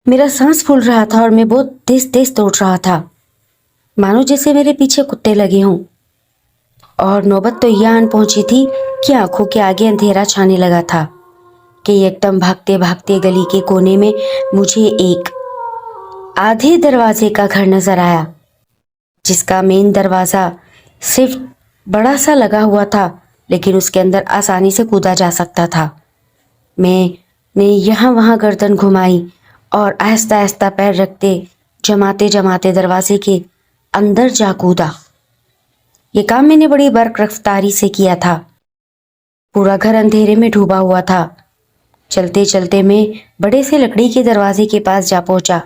मेरा सांस फूल रहा था और मैं बहुत तेज तेज दौड़ रहा था, मानो जैसे मेरे पीछे कुत्ते लगे हों। और नौबत तो यह आन पहुंची थी कि आंखों के आगे अंधेरा छाने लगा था कि एकदम भागते भागते गली के कोने में मुझे एक आधे दरवाजे का घर नजर आया, जिसका मेन दरवाजा सिर्फ बड़ा सा लगा हुआ था, लेकिन उसके अंदर आसानी से कूदा जा सकता था। मैंने यहाँ वहाँ गर्दन घुमाई और आहिस्ता आहिस्ता पैर रखते जमाते जमाते दरवाजे के अंदर जा कूदा। ये काम मैंने बड़ी बर्क रफ्तारी से किया था। पूरा घर अंधेरे में डूबा हुआ था। चलते चलते मैं बड़े से लकड़ी के दरवाजे के पास जा पहुंचा।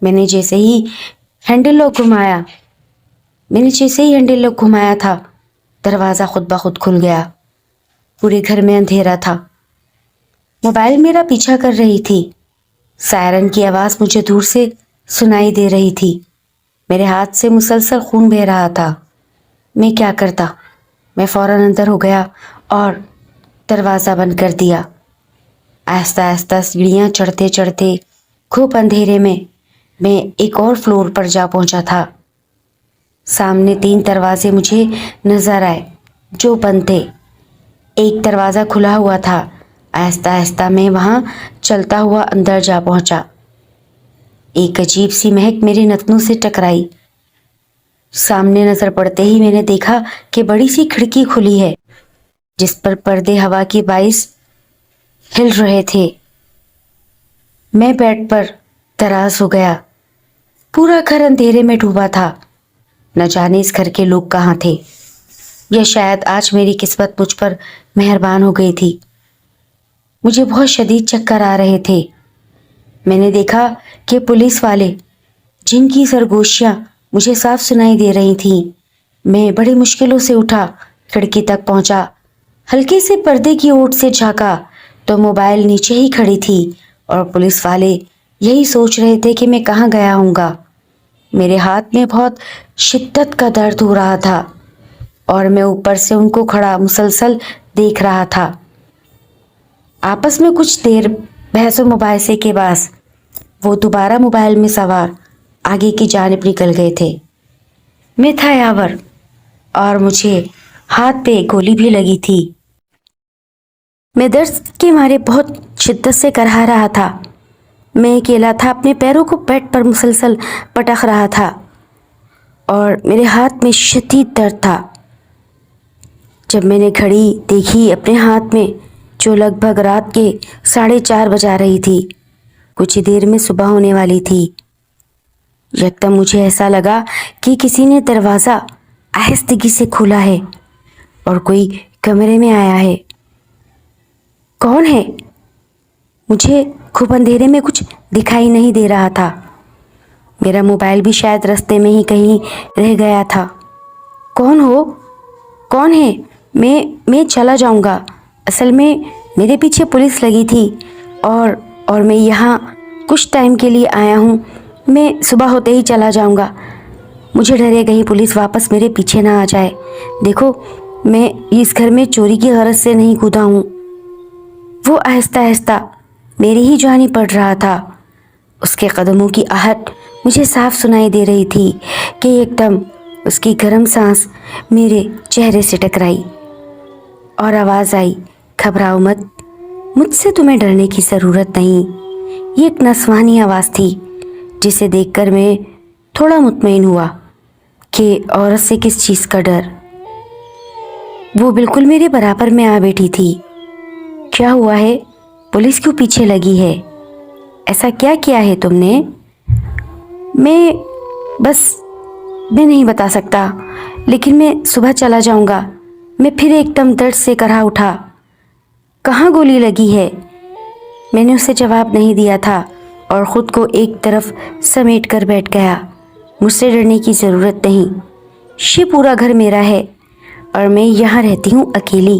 मैंने जैसे ही हैंडल लॉक घुमाया था, दरवाज़ा खुद ब खुद खुल गया। पूरे घर में अंधेरा था। मोबाइल मेरा पीछा कर रही थी। सायरन की आवाज़ मुझे दूर से सुनाई दे रही थी। मेरे हाथ से मुसलसल खून बह रहा था। मैं क्या करता? मैं फ़ौरन अंदर हो गया और दरवाज़ा बंद कर दिया। आहिस्ता आहिस्ता सीढ़ियाँ चढ़ते चढ़ते खूब अंधेरे में मैं एक और फ्लोर पर जा पहुंचा था। सामने 3 दरवाजे मुझे नज़र आए जो बंद थे। एक दरवाज़ा खुला हुआ था। आहिस्ता आहिस्ता मैं वहाँ चलता हुआ अंदर जा पहुंचा। एक अजीब सी महक मेरे नथनों से टकराई। सामने नज़र पड़ते ही मैंने देखा कि बड़ी सी खिड़की खुली है, जिस पर पर्दे हवा की बाइस हिल रहे थे। मैं बेड पर दराज हो गया। पूरा घर अंधेरे में डूबा था। न जाने इस घर के लोग कहाँ थे, या शायद आज मेरी किस्मत मुझ पर मेहरबान हो गई थी। मुझे बहुत शदीद चक्कर आ रहे थे। मैंने देखा कि पुलिस वाले, जिनकी सरगोशियाँ मुझे साफ सुनाई दे रही थीं, मैं बड़ी मुश्किलों से उठा, खिड़की तक पहुंचा, हल्के से पर्दे की ओट से झांका तो मोबाइल नीचे ही खड़ी थी और पुलिस वाले यही सोच रहे थे कि मैं कहाँ गया हूँगा। मेरे हाथ में बहुत शिद्दत का दर्द हो रहा था और मैं ऊपर से उनको खड़ा मुसलसल देख रहा था। आपस में कुछ देर बहस मुबाहिसे के बाद वो दोबारा मोबाइल में सवार आगे की जानिब निकल गए थे। मैं था यावर और मुझे हाथ पे गोली भी लगी थी। मैं दर्द के मारे बहुत शिद्दत से करहा रहा था। मैं अकेला था, अपने पैरों को बेड पर मुसलसल पटक रहा था और मेरे हाथ में शदीद दर्द था। जब मैंने घड़ी देखी अपने हाथ में, जो लगभग रात के 4:30 बजा रही थी, कुछ ही देर में सुबह होने वाली थी, यकदम मुझे ऐसा लगा कि किसी ने दरवाज़ा आहिस्तगी से खोला है और कोई कमरे में आया है। कौन है? मुझे खूब अंधेरे में कुछ दिखाई नहीं दे रहा था। मेरा मोबाइल भी शायद रास्ते में ही कहीं रह गया था। कौन हो? कौन है? मैं चला जाऊंगा। असल में मेरे पीछे पुलिस लगी थी और मैं यहाँ कुछ टाइम के लिए आया हूँ। मैं सुबह होते ही चला जाऊंगा। मुझे डर है कहीं पुलिस वापस मेरे पीछे ना आ जाए। देखो, मैं इस घर में चोरी की गरज से नहीं कूदा हूँ। वो आहिस्ता आहिस्ता मेरी ही जानी पड़ रहा था। उसके कदमों की आहट मुझे साफ सुनाई दे रही थी कि एकदम उसकी गर्म सांस मेरे चेहरे से टकराई और आवाज़ आई, घबराओ मत, मुझसे तुम्हें डरने की ज़रूरत नहीं। ये एक नस्वानी आवाज़ थी जिसे देखकर मैं थोड़ा मुतमईन हुआ कि औरत से किस चीज़ का डर। वो बिल्कुल मेरे बराबर में आ बैठी थी। क्या हुआ है? पुलिस क्यों पीछे लगी है? ऐसा क्या किया है तुमने? मैं नहीं बता सकता, लेकिन मैं सुबह चला जाऊंगा। मैं फिर एकदम दर्द से करहा उठा। कहाँ गोली लगी है? मैंने उसे जवाब नहीं दिया था और ख़ुद को एक तरफ समेट कर बैठ गया। मुझसे डरने की ज़रूरत नहीं। ये पूरा घर मेरा है और मैं यहाँ रहती हूँ अकेली,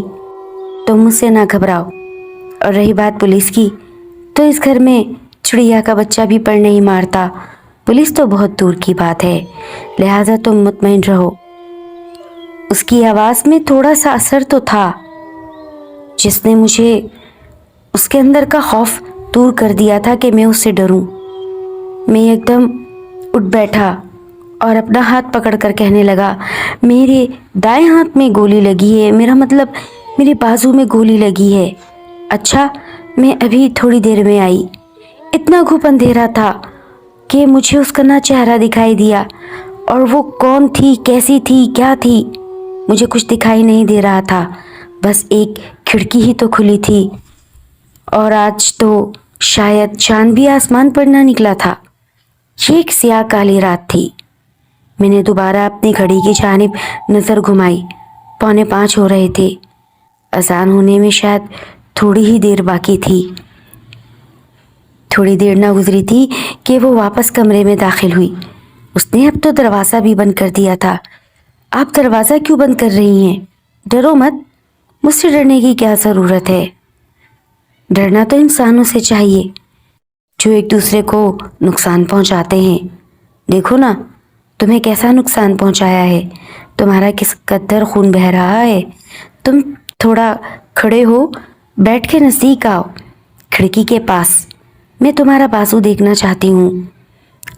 तो मुझसे ना घबराओ। और रही बात पुलिस की, तो इस घर में चिड़िया का बच्चा भी पर नहीं मारता। पुलिस तो बहुत दूर की बात है, लिहाजा तुम मुतमईन रहो। उसकी आवाज़ में थोड़ा सा असर तो था, जिसने मुझे उसके अंदर का खौफ दूर कर दिया था कि मैं उससे डरूं। मैं एकदम उठ बैठा और अपना हाथ पकड़कर कहने लगा, मेरे दाएं हाथ में गोली लगी है, मेरा मतलब मेरे बाजू में गोली लगी है। अच्छा, मैं अभी थोड़ी देर में आई। इतना घुप अंधेरा था कि मुझे उसका ना चेहरा दिखाई दिया, और वो कौन थी, कैसी थी, क्या थी, मुझे कुछ दिखाई नहीं दे रहा था। बस एक खिड़की ही तो खुली थी, और आज तो शायद चांद भी आसमान पर ना निकला था। ये एक स्याह काली रात थी। मैंने दोबारा अपनी घड़ी की जानिब नज़र घुमाई। 4:45 हो रहे थे। अजान होने में शायद थोड़ी ही देर बाकी थी। थोड़ी देर ना गुजरी थी कि वो वापस कमरे में दाखिल हुई। उसने अब तो दरवाज़ा भी बंद कर दिया था। आप दरवाज़ा क्यों बंद कर रही हैं? डरो मत, मुझसे डरने की क्या ज़रूरत है? डरना तो इंसानों से चाहिए जो एक दूसरे को नुकसान पहुंचाते हैं। देखो ना, तुम्हें कैसा नुकसान पहुंचाया है, तुम्हारा किस कदर खून बह रहा है। तुम थोड़ा खड़े हो, बैठ के नज़दीक आओ, खिड़की के पास। मैं तुम्हारा बाजू देखना चाहती हूँ।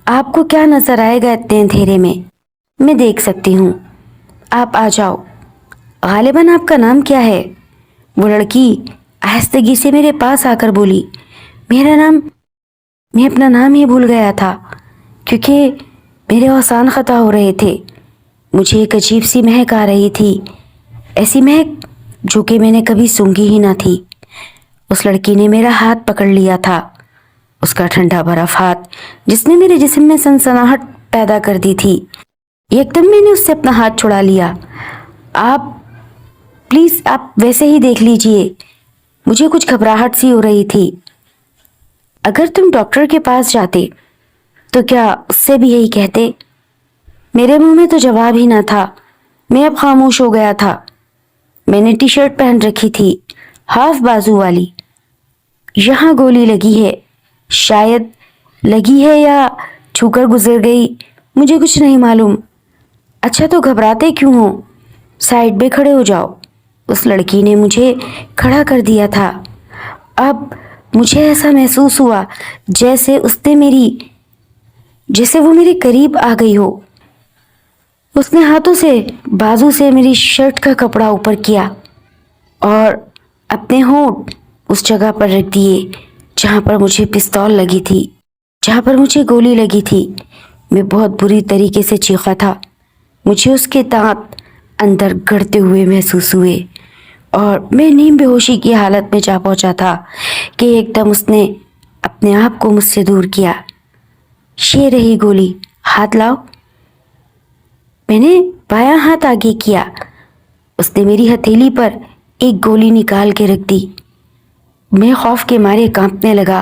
आपको क्या नज़र आएगा इतने अंधेरे में? मैं देख सकती हूँ। आप आ जाओ। गालिबन आपका नाम क्या है? वो लड़की आहिस्तगी से मेरे पास आकर बोली। मेरा नाम, मैं अपना नाम ही भूल गया था क्योंकि मेरे औसान ख़ता हो रहे थे। मुझे एक अजीब सी महक आ रही थी, ऐसी महक जो कि मैंने कभी सूंघी ही ना थी। उस लड़की ने मेरा हाथ पकड़ लिया था। उसका ठंडा बर्फ हाथ जिसने मेरे जिस्म में सनसनाहट पैदा कर दी थी। एकदम मैंने उससे अपना हाथ छुड़ा लिया। आप प्लीज़, आप वैसे ही देख लीजिए, मुझे कुछ घबराहट सी हो रही थी। अगर तुम डॉक्टर के पास जाते तो क्या उससे भी यही कहते? मेरे मुंह में तो जवाब ही ना था। मैं अब खामोश हो गया था। मैंने टी शर्ट पहन रखी थी, हाफ बाजू वाली। यहाँ गोली लगी है, शायद लगी है या छूकर गुजर गई, मुझे कुछ नहीं मालूम। अच्छा, तो घबराते क्यों हो? साइड पे खड़े हो जाओ। उस लड़की ने मुझे खड़ा कर दिया था। अब मुझे ऐसा महसूस हुआ जैसे वो मेरे करीब आ गई हो। उसने हाथों से बाजू से मेरी शर्ट का कपड़ा ऊपर किया और अपने होंठ उस जगह पर रख दिए जहाँ पर मुझे पिस्तौल लगी थी, जहाँ पर मुझे गोली लगी थी। मैं बहुत बुरी तरीके से चीखा था। मुझे उसके दांत अंदर गड़ते हुए महसूस हुए और मैं नीम बेहोशी की हालत में जा पहुंचा था कि एकदम उसने अपने आप को मुझसे दूर किया। ये रही गोली, हाथ लाओ। मैंने बायां हाथ आगे किया। उसने मेरी हथेली पर एक गोली निकाल के रख दी। मैं खौफ के मारे कांपने लगा।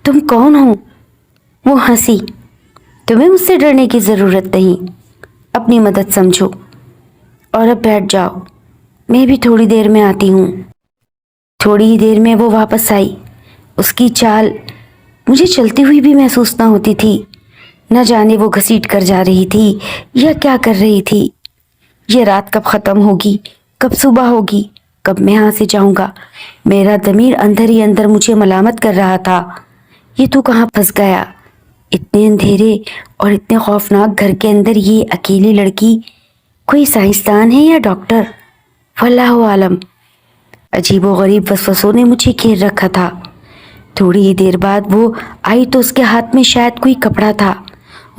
तुम कौन हो? वो हंसी। तुम्हें मुझसे डरने की ज़रूरत नहीं, अपनी मदद समझो और अब बैठ जाओ, मैं भी थोड़ी देर में आती हूँ। थोड़ी ही देर में वो वापस आई। उसकी चाल मुझे चलती हुई भी महसूस ना होती थी। न जाने वो घसीट कर जा रही थी या क्या कर रही थी। ये रात कब ख़त्म होगी, कब सुबह होगी, कब मैं यहाँ से जाऊँगा? मेरा ज़मीर अंदर ही अंदर मुझे मलामत कर रहा था। ये तू कहाँ फंस गया? इतने अंधेरे और इतने खौफनाक घर के अंदर ये अकेली लड़की कोई साइंसदान है या डॉक्टर? वल्लाहु आलम। अजीबोगरीब वसवसों ने मुझे घेर रखा था। थोड़ी ही देर बाद वो आई तो उसके हाथ में शायद कोई कपड़ा था।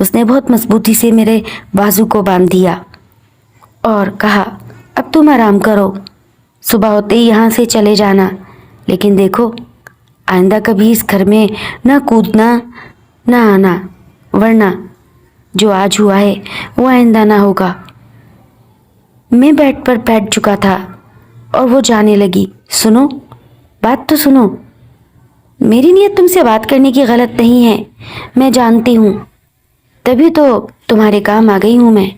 उसने बहुत मजबूती से मेरे बाजू को बांध दिया और कहा, अब तुम आराम करो, सुबह होते ही यहाँ से चले जाना। लेकिन देखो, आइंदा कभी इस घर में ना कूदना ना आना, वरना जो आज हुआ है वो आइंदा ना होगा। मैं बेड पर बैठ चुका था और वो जाने लगी। सुनो, बात तो सुनो। मेरी नीयत तुमसे बात करने की गलत नहीं है, मैं जानती हूँ, तभी तो तुम्हारे काम आ गई हूँ मैं।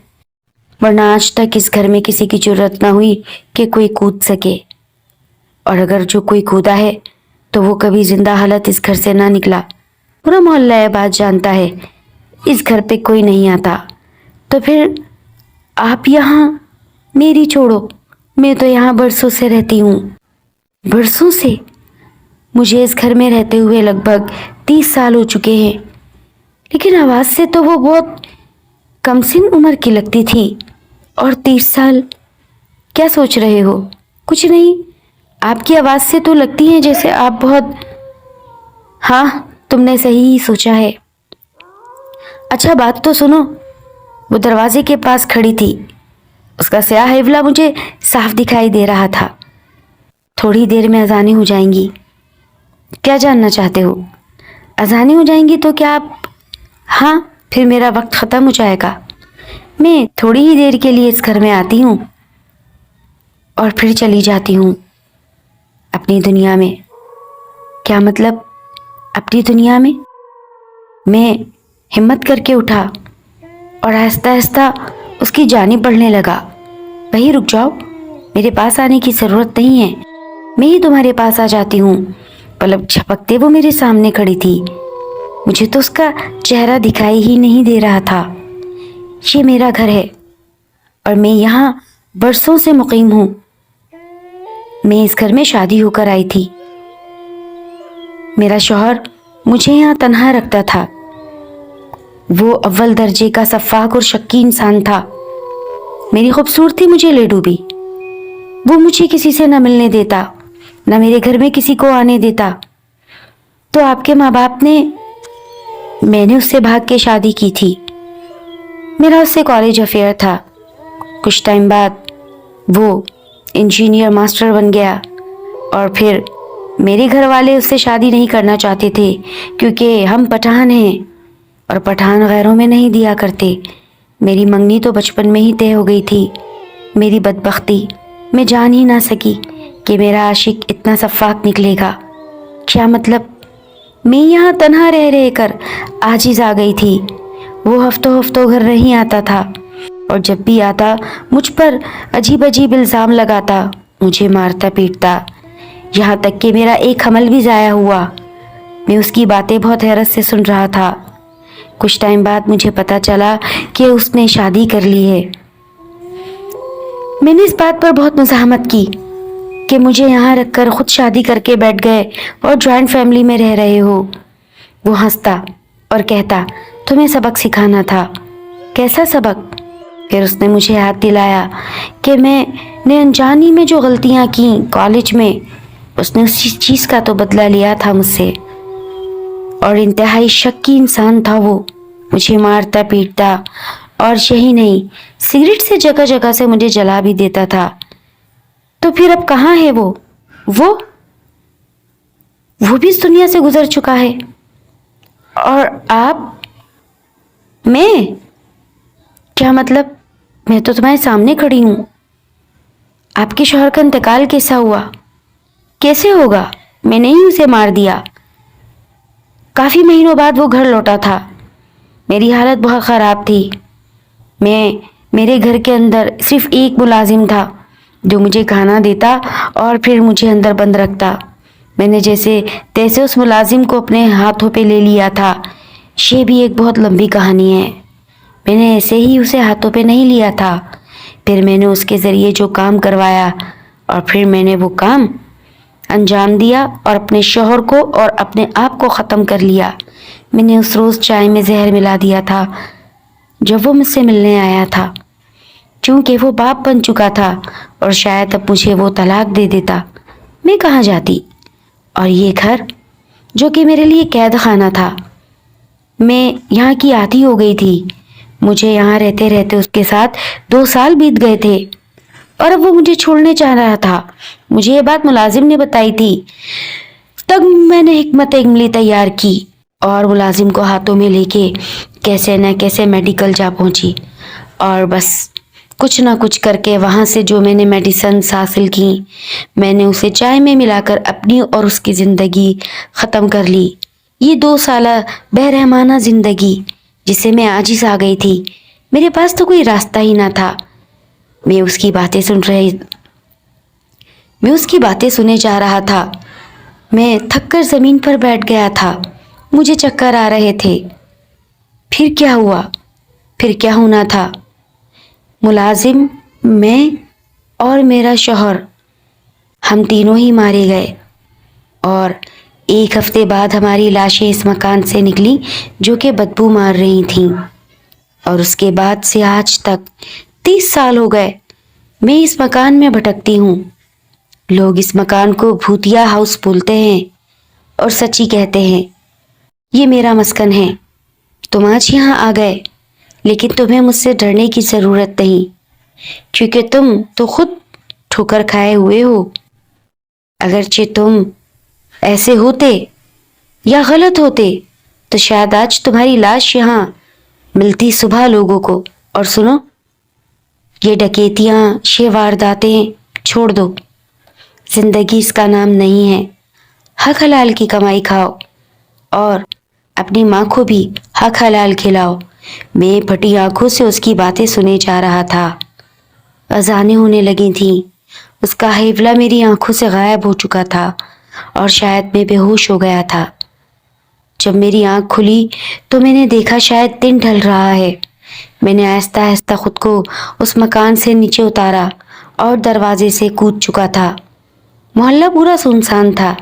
वरना आज तक इस घर में किसी की जरूरत ना हुई कि कोई कूद सके, और अगर जो कोई कूदा है तो वो कभी जिंदा हालत इस घर से ना निकला। पूरा मोहल्ला ये बात जानता है, इस घर पे कोई नहीं आता। तो फिर आप यहाँ, मेरी छोड़ो, मैं तो यहाँ बरसों से रहती हूँ। बरसों से? مجھے اس گھر میں رہتے ہوئے لگ بھگ 30 سال ہو چکے ہیں، لیکن آواز سے تو وہ بہت کم سن عمر کی لگتی تھی۔ اور 30 سال کیا سوچ رہے ہو؟ کچھ نہیں، آپ کی آواز سے تو لگتی ہیں جیسے آپ بہت… ہاں، تم نے صحیح ہی سوچا ہے۔ اچھا بات تو سنو۔ وہ دروازے کے پاس کھڑی تھی، اس کا سیاہ حیولا مجھے صاف دکھائی دے رہا تھا۔ تھوڑی دیر میں اذانیں ہو جائیں گی۔ کیا جاننا چاہتے ہو؟ اذانیں ہو جائیں گی تو کیا آپ… ہاں، پھر میرا وقت ختم ہو جائے گا۔ میں تھوڑی ہی دیر کے لیے اس گھر میں آتی ہوں اور پھر چلی جاتی ہوں اپنی دنیا میں۔ کیا مطلب اپنی دنیا میں؟ میں ہمت کر کے اٹھا اور آہستہ آہستہ اس کی جانب بڑھنے لگا۔ وہیں رک جاؤ، میرے پاس آنے کی ضرورت نہیں ہے، میں ہی تمہارے پاس آ جاتی ہوں۔ پلک جھپکتے وہ میرے سامنے کھڑی تھی۔ مجھے تو اس کا چہرہ دکھائی ہی نہیں دے رہا تھا۔ یہ میرا گھر ہے اور میں یہاں برسوں سے مقیم ہوں۔ میں اس گھر میں شادی ہو کر آئی تھی۔ میرا شوہر مجھے یہاں تنہا رکھتا تھا۔ وہ اول درجے کا سفاک اور شکی انسان تھا۔ میری خوبصورتی مجھے لے ڈوبی۔ وہ مجھے کسی سے نہ ملنے دیتا، نہ میرے گھر میں کسی کو آنے دیتا۔ تو آپ کے ماں باپ نے… میں نے اس سے بھاگ کے شادی کی تھی۔ میرا اس سے کالج افیئر تھا۔ کچھ ٹائم بعد وہ انجینئر ماسٹر بن گیا اور پھر میرے گھر والے اس سے شادی نہیں کرنا چاہتے تھے کیونکہ ہم پٹھان ہیں اور پٹھان غیروں میں نہیں دیا کرتے۔ میری منگنی تو بچپن میں ہی طے ہو گئی تھی۔ میری بدبختی، میں جان ہی نہ سکی کہ میرا عاشق اتنا سفاک نکلے گا۔ کیا مطلب؟ میں یہاں تنہا رہ رہ کر عاجز آ گئی تھی۔ وہ ہفتوں ہفتوں گھر نہیں آتا تھا اور جب بھی آتا مجھ پر عجیب عجیب الزام لگاتا، مجھے مارتا پیٹتا، یہاں تک کہ میرا ایک حمل بھی ضائع ہوا۔ میں اس کی باتیں بہت حیرت سے سن رہا تھا۔ کچھ ٹائم بعد مجھے پتا چلا کہ اس نے شادی کر لی ہے۔ میں نے اس بات پر بہت مزاحمت کی کہ مجھے یہاں رکھ کر خود شادی کر کے بیٹھ گئے اور جوائنٹ فیملی میں رہ رہے ہو۔ وہ ہنستا اور کہتا، تمہیں سبق سکھانا تھا۔ کیسا سبق؟ پھر اس نے مجھے یاد دلایا کہ میں نے انجانی میں جو غلطیاں کی کالج میں، اس نے اسی چیز کا تو بدلہ لیا تھا مجھ سے۔ اور انتہائی شکی انسان تھا وہ، مجھے مارتا پیٹتا اور یہی نہیں، سگریٹ سے جگہ جگہ سے مجھے جلا بھی دیتا تھا۔ تو پھر اب کہاں ہے وہ بھی اس دنیا سے گزر چکا ہے۔ اور آپ… میں… کیا مطلب؟ میں تو تمہارے سامنے کھڑی ہوں۔ آپ کے شوہر کا انتقال کیسا ہوا؟ کیسے ہوگا؟ میں نے ہی اسے مار دیا۔ کافی مہینوں بعد وہ گھر لوٹا تھا۔ میری حالت بہت خراب تھی۔ میرے گھر کے اندر صرف ایک ملازم تھا جو مجھے کھانا دیتا اور پھر مجھے اندر بند رکھتا۔ میں نے جیسے تیسے اس ملازم کو اپنے ہاتھوں پہ لے لیا تھا۔ یہ بھی ایک بہت لمبی کہانی ہے۔ میں نے ایسے ہی اسے ہاتھوں پہ نہیں لیا تھا، پھر میں نے اس کے ذریعے جو کام کروایا اور پھر میں نے وہ کام انجام دیا اور اپنے شوہر کو اور اپنے آپ کو ختم کر لیا۔ میں نے اس روز چائے میں زہر ملا دیا تھا جب وہ مجھ سے ملنے آیا تھا، کیونکہ وہ باپ بن چکا تھا اور شاید اب مجھے وہ طلاق دے دیتا۔ میں کہاں جاتی؟ اور یہ گھر جو کہ میرے لیے قید خانہ تھا، میں یہاں کی عادی ہو گئی تھی۔ مجھے یہاں رہتے رہتے اس کے ساتھ 2 سال بیت گئے تھے اور اب وہ مجھے چھوڑنے چاہ رہا تھا۔ مجھے یہ بات ملازم نے بتائی تھی۔ تب میں نے حکمت عملی تیار کی اور ملازم کو ہاتھوں میں لے کے کیسے نہ کیسے میڈیکل جا پہنچی اور بس کچھ نہ کچھ کر کے وہاں سے جو میں نے میڈیسنز حاصل کی، میں نے اسے چائے میں ملا کر اپنی اور اس کی زندگی ختم کر لی۔ یہ 2 سالہ بے-رحمانہ زندگی جسے میں عاجز آ گئی تھی، میرے پاس تو کوئی راستہ ہی نہ تھا۔ میں اس کی باتیں سنے جا رہا تھا۔ میں تھک کر زمین پر بیٹھ گیا تھا، مجھے چکر آ رہے تھے۔ پھر کیا ہوا؟ پھر کیا ہونا تھا؟ ملازم، میں اور میرا شوہر، ہم تینوں ہی مارے گئے اور ایک ہفتے بعد ہماری لاشیں اس مکان سے نکلی جو کہ بدبو مار رہی تھیں، اور اس کے بعد سے آج تک 30 سال ہو گئے میں اس مکان میں بھٹکتی ہوں۔ لوگ اس مکان کو بھوتیا ہاؤس بولتے ہیں اور سچی کہتے ہیں یہ میرا مسکن ہے۔ تم آج یہاں آ گئے، لیکن تمہیں مجھ سے ڈرنے کی ضرورت نہیں، کیونکہ تم تو خود ٹھوکر کھائے ہوئے ہو۔ اگرچہ تم ایسے ہوتے یا غلط ہوتے تو شاید آج تمہاری لاش یہاں ملتی صبح لوگوں کو۔ اور سنو، یہ ڈکیتیاں، یہ وارداتیں چھوڑ دو، زندگی اس کا نام نہیں ہے۔ حق حلال کی کمائی کھاؤ اور اپنی ماں کو بھی حق حلال کھلاؤ۔ میں پھٹی آنکھوں سے اس کی باتیں سنے جا رہا تھا۔ اذانیں ہونے لگی تھیں، اس کا حیولہ میری آنکھوں سے غائب ہو چکا تھا اور شاید میں بے ہوش ہو گیا تھا۔ جب میری آنکھ کھلی تو میں نے دیکھا شاید دن ڈھل رہا ہے۔ میں نے آہستہ آہستہ خود کو اس مکان سے نیچے اتارا اور دروازے سے کود چکا تھا۔ محلہ پورا سنسان تھا۔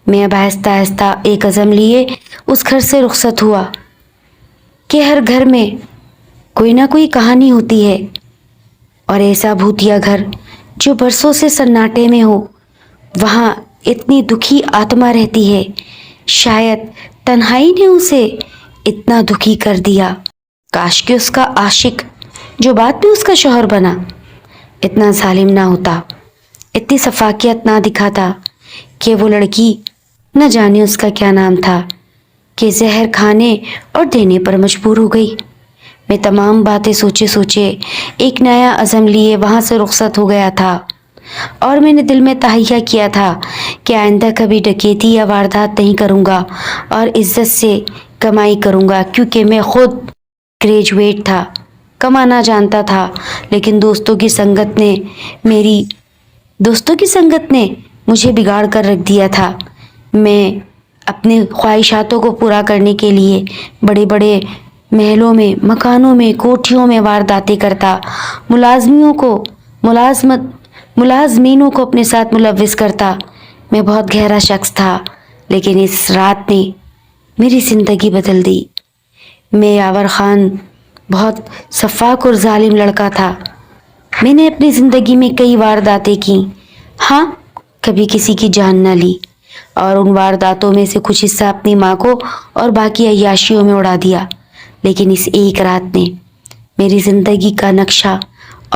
میں اب آہستہ آہستہ ایک عزم لیے اس گھر سے رخصت ہوا کہ ہر گھر میں کوئی نہ کوئی کہانی ہوتی ہے، اور ایسا بھوتیا گھر جو برسوں سے سناٹے میں ہو، وہاں اتنی دکھی آتما رہتی ہے۔ شاید تنہائی نے اسے اتنا دکھی کر دیا۔ کاش کہ اس کا عاشق جو بعد میں اس کا شوہر بنا اتنا ظالم نہ ہوتا، اتنی شفقت نہ دکھاتا کہ وہ لڑکی نہ جانے اس کا کیا نام تھا کہ زہر کھانے اور دینے پر مجبور ہو گئی۔ میں تمام باتیں سوچے سوچے ایک نیا عزم لیے وہاں سے رخصت ہو گیا تھا، اور میں نے دل میں تہیہ کیا تھا کہ آئندہ کبھی ڈکیتی یا واردات نہیں کروں گا اور عزت سے کمائی کروں گا، کیونکہ میں خود گریجویٹ تھا، کمانا جانتا تھا۔ لیکن دوستوں کی سنگت نے مجھے بگاڑ کر رکھ دیا تھا۔ میں اپنے خواہشاتوں کو پورا کرنے کے لیے بڑے بڑے محلوں میں، مکانوں میں، کوٹھیوں میں وارداتیں کرتا، ملازمینوں کو اپنے ساتھ ملوث کرتا۔ میں بہت گہرا شخص تھا، لیکن اس رات نے میری زندگی بدل دی۔ میں یاور خان بہت شفاق اور ظالم لڑکا تھا۔ میں نے اپنی زندگی میں کئی وارداتیں کی، ہاں کبھی کسی کی جان نہ لی، اور ان وارداتوں میں سے کچھ حصہ اپنی ماں کو اور باقی عیاشیوں میں اڑا دیا۔ لیکن اس ایک رات نے میری زندگی کا نقشہ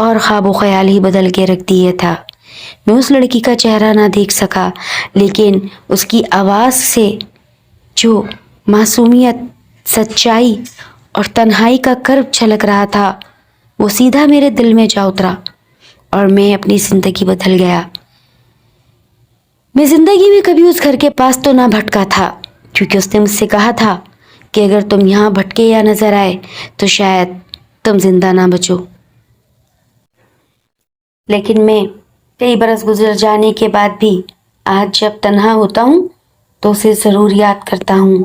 اور خواب و خیال ہی بدل کے رکھ دیے تھا۔ میں اس لڑکی کا چہرہ نہ دیکھ سکا، لیکن اس کی آواز سے جو معصومیت، سچائی اور تنہائی کا کرب چھلک رہا تھا، وہ سیدھا میرے دل میں جا اترا اور میں اپنی زندگی بدل گیا۔ میں زندگی میں کبھی اس گھر کے پاس تو نہ بھٹکا تھا، کیونکہ اس نے مجھ سے کہا تھا کہ اگر تم یہاں بھٹکے یا نظر آئے تو شاید تم زندہ نہ بچو۔ لیکن میں کئی برس گزر جانے کے بعد بھی آج جب تنہا ہوتا ہوں تو اسے ضرور یاد کرتا ہوں۔